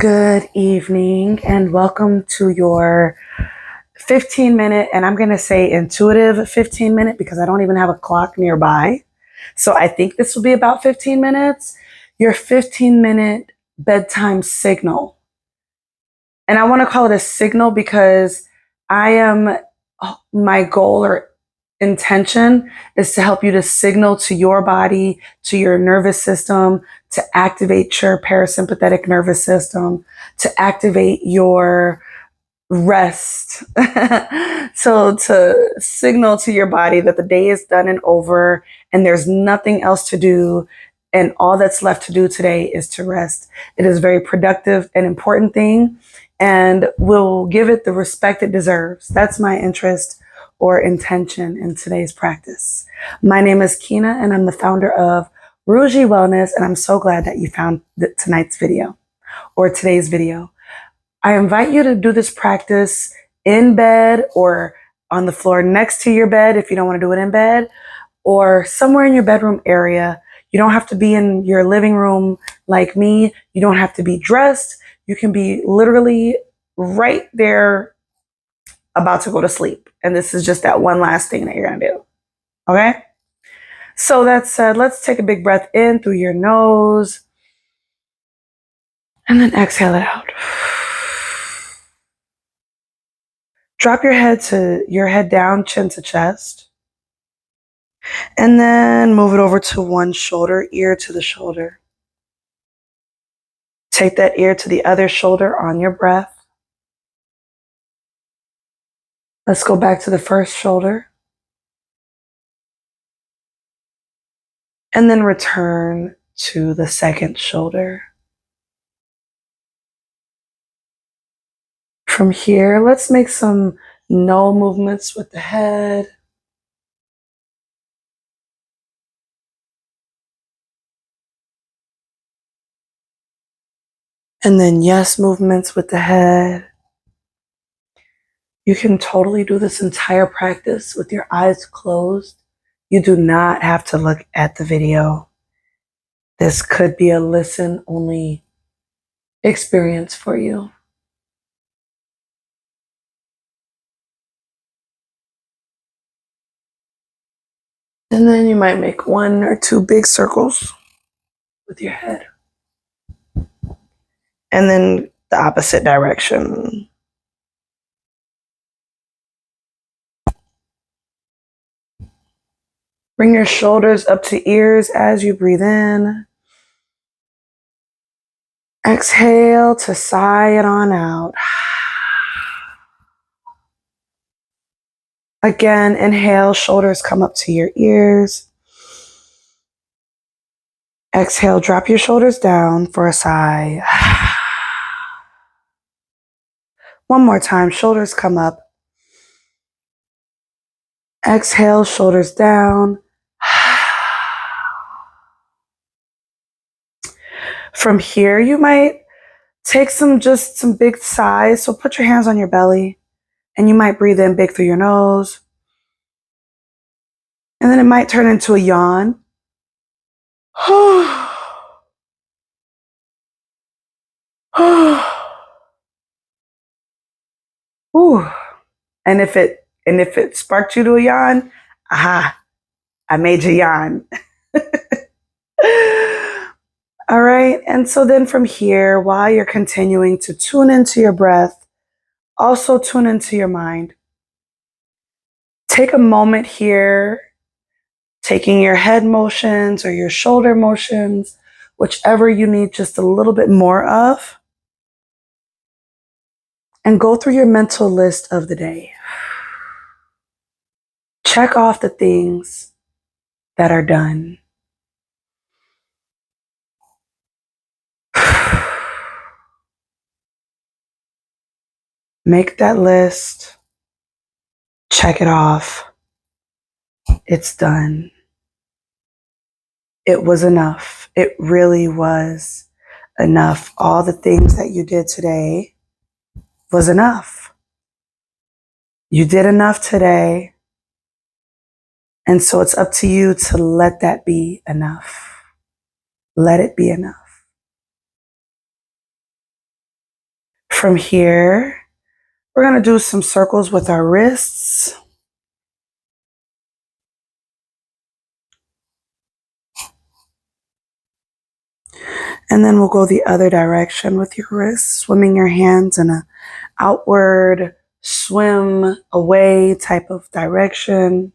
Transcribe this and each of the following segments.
Good evening and welcome to your 15-minute, and I'm going to say intuitive 15-minute because I don't even have a clock nearby. So I think this will be about 15 minutes. Your 15-minute bedtime signal. And I want to call it a signal because my goal or intention is to help you to signal to your body, to your nervous system, to activate your parasympathetic nervous system, to activate your rest. So to signal to your body that the day is done and over and there's nothing else to do. And all that's left to do today is to rest. It is a very productive and important thing, and we'll give it the respect it deserves. That's my interest or intention in today's practice. My name is Kina, and I'm the founder of Rougie Wellness, and I'm so glad that you found tonight's video or today's video. I invite you to do this practice in bed or on the floor next to your bed if you don't want to do it in bed, or somewhere in your bedroom area. You don't have to be in your living room like me. You don't have to be dressed. You can be literally right there about to go to sleep. And this is just that one last thing that you're going to do. Okay? So that said, let's take a big breath in through your nose and then exhale it out. Drop your head down, chin to chest. And then move it over to one shoulder, ear to the shoulder. Take that ear to the other shoulder on your breath. Let's go back to the first shoulder. And then return to the second shoulder. From here, let's make some no movements with the head. And then yes movements with the head. You can totally do this entire practice with your eyes closed. You do not have to look at the video. This could be a listen-only experience for you. And then you might make 1 or 2 big circles with your head. And then the opposite direction. Bring your shoulders up to ears as you breathe in. Exhale to sigh it on out. Again, inhale, shoulders come up to your ears. Exhale, drop your shoulders down for a sigh. One more time, shoulders come up. Exhale, shoulders down. From here, you might take some big sighs. So put your hands on your belly and you might breathe in big through your nose. And then it might turn into a yawn. Ooh. And if it sparked you to a yawn, aha, I made you yawn. All right. And so then from here, while you're continuing to tune into your breath, also tune into your mind. Take a moment here, taking your head motions or your shoulder motions, whichever you need just a little bit more of, and go through your mental list of the day. Check off the things that are done. Make that list. Check it off. It's done. It was enough. It really was enough. All the things that you did today was enough. You did enough today. And so it's up to you to let that be enough. Let it be enough. From here, we're going to do some circles with our wrists. And then we'll go the other direction with your wrists, swimming your hands in a outward swim away type of direction.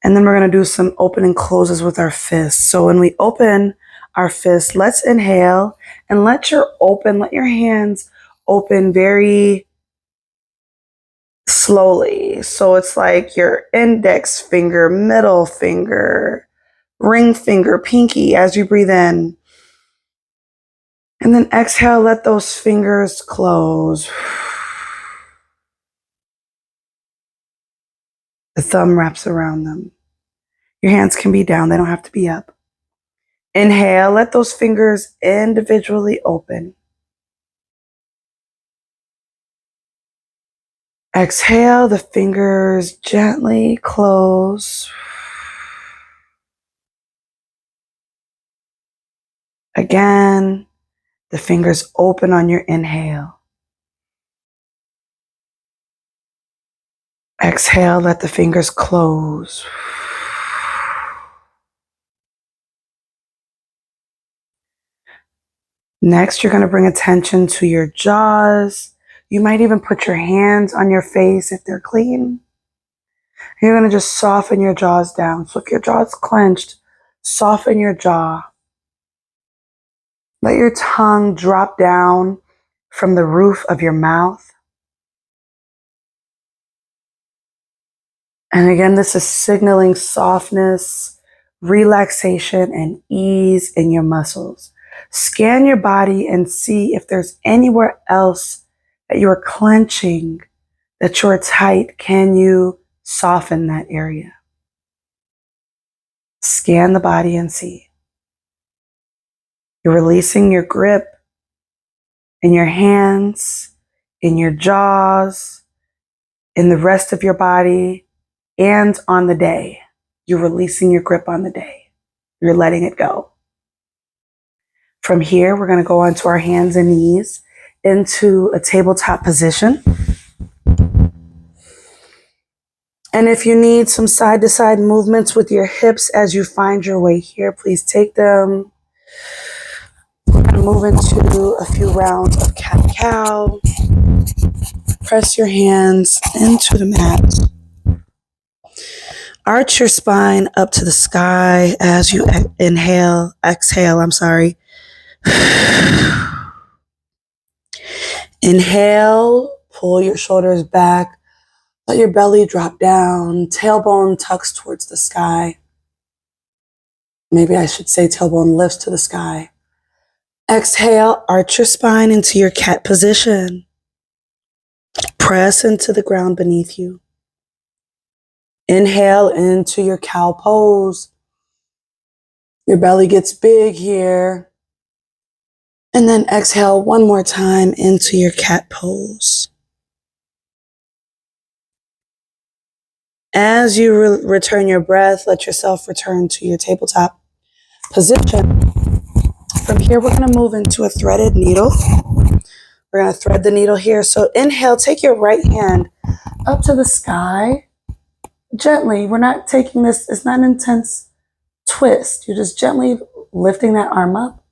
And then we're going to do some open and closes with our fists. So when we open our fists, let's inhale and let your hands open very slowly. So it's like your index finger, middle finger, ring finger, pinky as you breathe in. And then exhale, let those fingers close. The thumb wraps around them. Your hands can be down, they don't have to be up. Inhale, let those fingers individually open. Exhale, the fingers gently close. Again, the fingers open on your inhale. Exhale, let the fingers close. Next, you're going to bring attention to your jaws. You might even put your hands on your face if they're clean. You're going to just soften your jaws down. So if your jaw's clenched, soften your jaw. Let your tongue drop down from the roof of your mouth. And again, this is signaling softness, relaxation, and ease in your muscles. Scan your body and see if there's anywhere else that you're clenching, that you're tight. Can you soften that area? Scan the body and see. You're releasing your grip in your hands, in your jaws, in the rest of your body, and on the day. You're releasing your grip on the day. You're letting it go. From here, we're going to go onto our hands and knees into a tabletop position. And if you need some side-to-side movements with your hips as you find your way here, please take them. We're going to move into a few rounds of cat-cow. Press your hands into the mat. Arch your spine up to the sky as you exhale. Inhale, pull your shoulders back. Let your belly drop down. Tailbone tucks towards the sky. Maybe I should say tailbone lifts to the sky. Exhale, arch your spine into your cat position. Press into the ground beneath you. Inhale into your cow pose. Your belly gets big here. And then exhale one more time into your cat pose. As you return your breath, let yourself return to your tabletop position. From here, we're going to move into a threaded needle. We're going to thread the needle here. So inhale, take your right hand up to the sky. Gently, we're not taking this, it's not an intense twist. You're just gently lifting that arm up,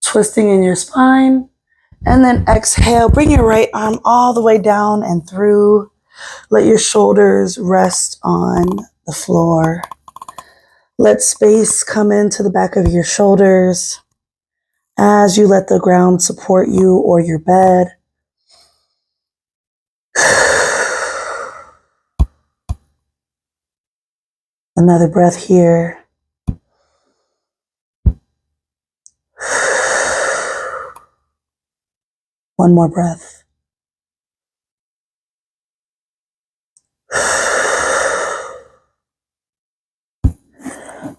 twisting in your spine, and then exhale, bring your right arm all the way down and through. Let your shoulders rest on the floor. Let space come into the back of your shoulders as you let the ground support you or your bed. Another breath here. One more breath.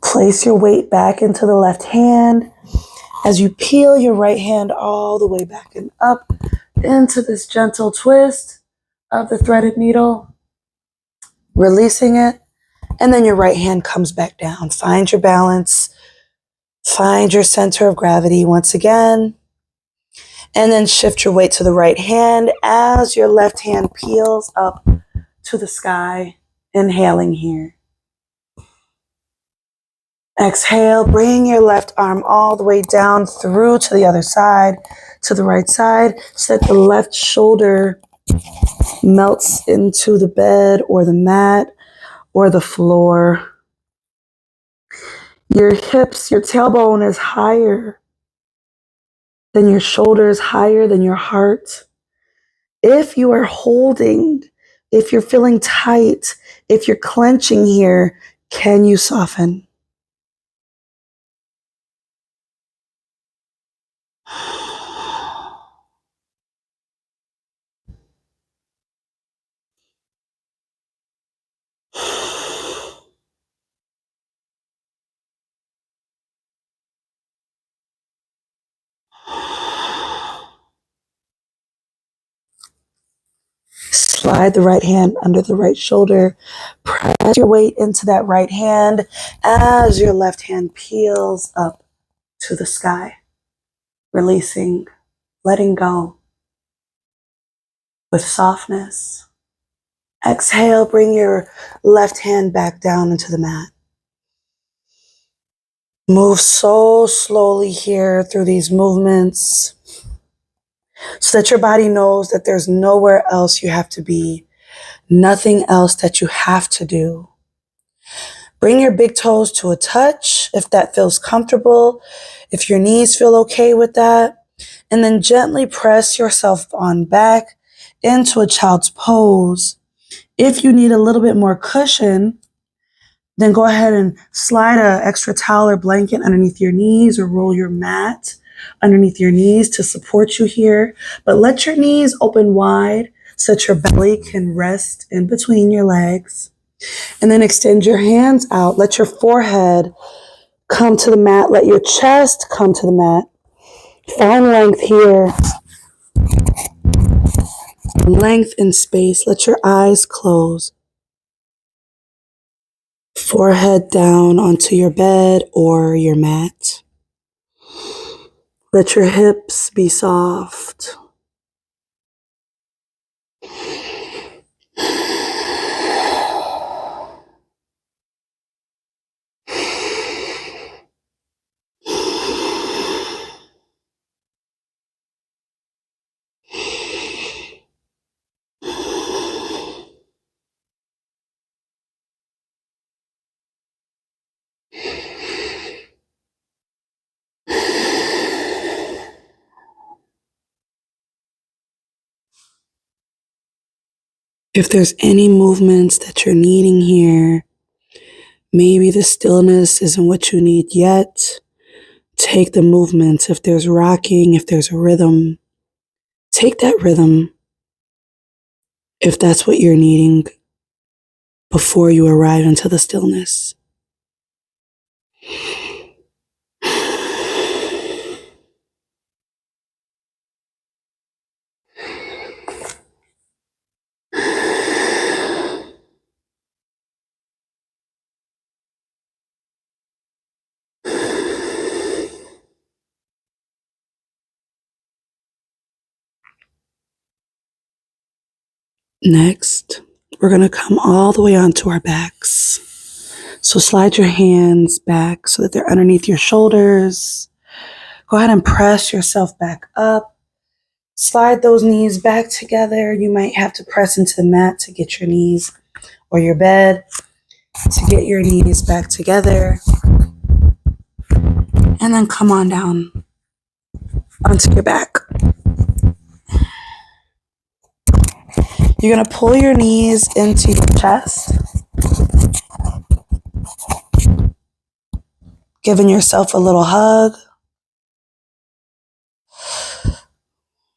Place your weight back into the left hand as you peel your right hand all the way back and up into this gentle twist of the threaded needle, releasing it. And then your right hand comes back down. Find your balance. Find your center of gravity once again. And then shift your weight to the right hand as your left hand peels up to the sky. Inhaling here. Exhale, bring your left arm all the way down through to the other side, to the right side, so that the left shoulder melts into the bed or the mat or the floor. Your hips, your tailbone is higher than your shoulders, higher than your heart. If you are holding, if you're feeling tight, if you're clenching here, can you soften? Slide the right hand under the right shoulder. Press your weight into that right hand as your left hand peels up to the sky. Releasing, letting go with softness. Exhale, bring your left hand back down into the mat. Move so slowly here through these movements so that your body knows that there's nowhere else you have to be, nothing else that you have to do. Bring your big toes to a touch if that feels comfortable, if your knees feel okay with that, and then gently press yourself on back into a child's pose. If you need a little bit more cushion, then go ahead and slide an extra towel or blanket underneath your knees or roll your mat underneath your knees to support you here. But let your knees open wide so that your belly can rest in between your legs. And then extend your hands out. Let your forehead come to the mat. Let your chest come to the mat. Find length here. Length in space. Let your eyes close. Forehead down onto your bed or your mat. Let your hips be soft. If there's any movements that you're needing here, maybe the stillness isn't what you need yet, take the movements. If there's rocking, if there's a rhythm, take that rhythm if that's what you're needing before you arrive into the stillness. Next, we're going to come all the way onto our backs. So slide your hands back so that they're underneath your shoulders. Go ahead and press yourself back up. Slide those knees back together. You might have to press into the mat to get your knees, or your bed to get your knees back together. And then come on down onto your back. You're going to pull your knees into your chest, giving yourself a little hug.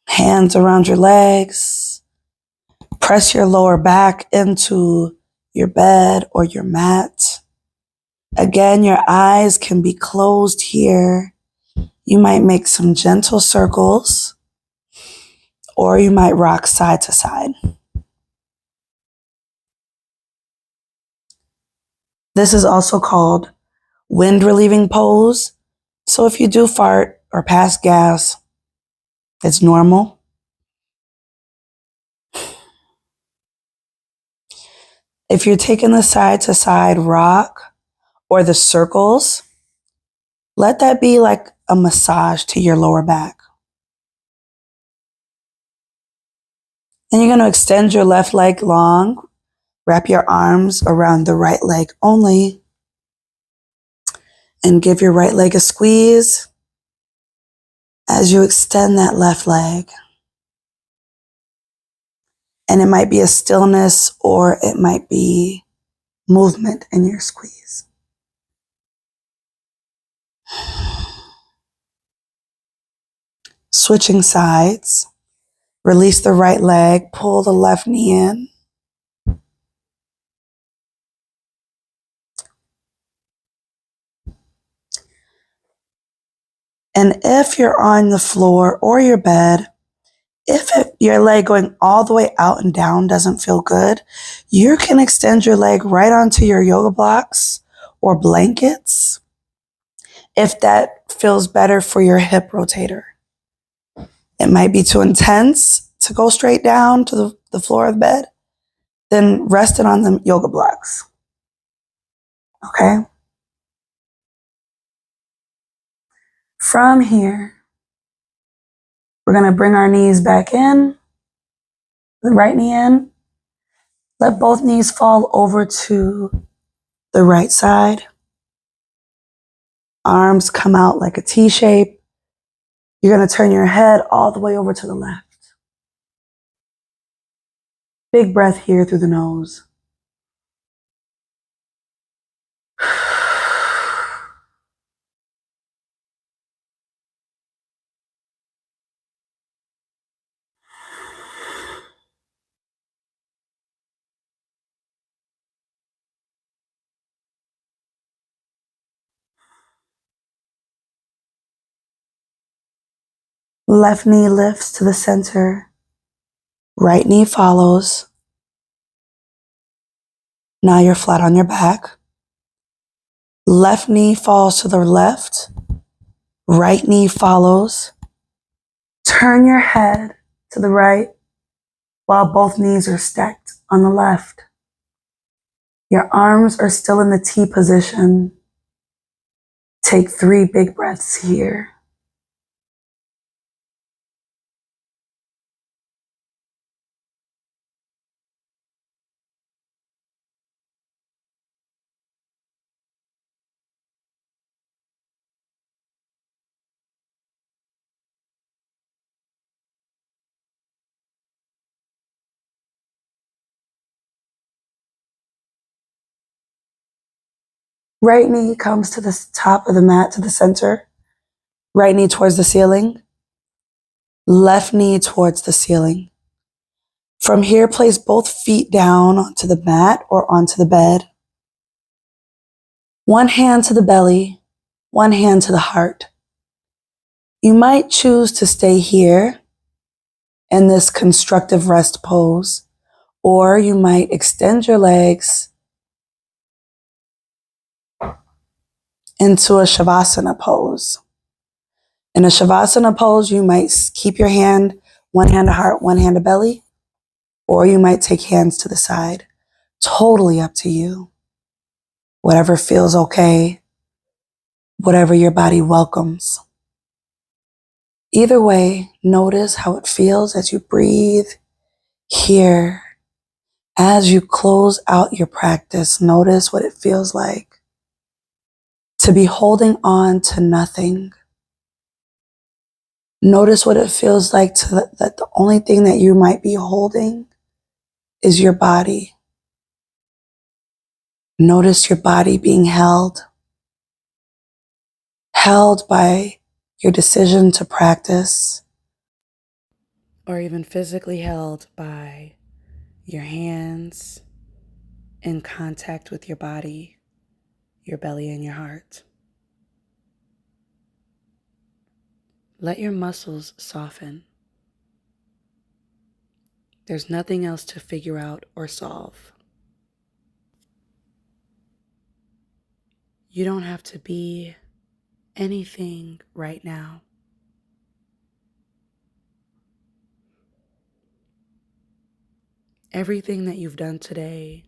Hands around your legs. Press your lower back into your bed or your mat. Again, your eyes can be closed here. You might make some gentle circles, or you might rock side to side. This is also called wind relieving pose. So if you do fart or pass gas, It's normal. If you're taking the side to side rock or the circles, let that be like a massage to your lower back. Then you're going to extend your left leg long, wrap your arms around the right leg only, and give your right leg a squeeze as you extend that left leg. And it might be a stillness or it might be movement in your squeeze. Switching sides. Release the right leg, pull the left knee in. And if you're on the floor or your bed, if your leg going all the way out and down doesn't feel good, you can extend your leg right onto your yoga blocks or blankets if that feels better for your hip rotator. It might be too intense to go straight down to the floor of the bed. Then rest it on the yoga blocks. Okay? From here, we're going to bring our knees back in, the right knee in. Let both knees fall over to the right side. Arms come out like a T shape. You're going to turn your head all the way over to the left. Big breath here through the nose. Left knee lifts to the center. Right knee follows. Now you're flat on your back. Left knee falls to the left. Right knee follows. Turn your head to the right while both knees are stacked on the left. Your arms are still in the T position. Take 3 big breaths here. Right knee comes to the top of the mat, to the center. Right knee towards the ceiling. Left knee towards the ceiling. From here, place both feet down onto the mat or onto the bed. One hand to the belly, one hand to the heart. You might choose to stay here in this constructive rest pose, or you might extend your legs into a Shavasana pose. In a Shavasana pose, you might keep your hand, one hand to heart, one hand to belly, or you might take hands to the side. Totally up to you. Whatever feels okay, whatever your body welcomes. Either way, notice how it feels as you breathe here. As you close out your practice, notice what it feels like to be holding on to nothing. Notice what it feels like that the only thing that you might be holding is your body. Notice your body being held by your decision to practice, or even physically held by your hands in contact with your body, your belly, and your heart. Let your muscles soften. There's nothing else to figure out or solve. You don't have to be anything right now. everything that you've done today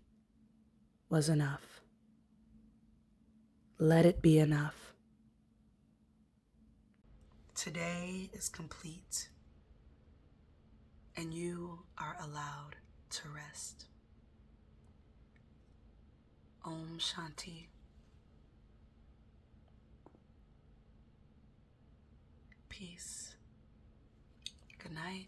was enough. Let it be enough. Today is complete, and you are allowed to rest. Om Shanti. Peace. Good night.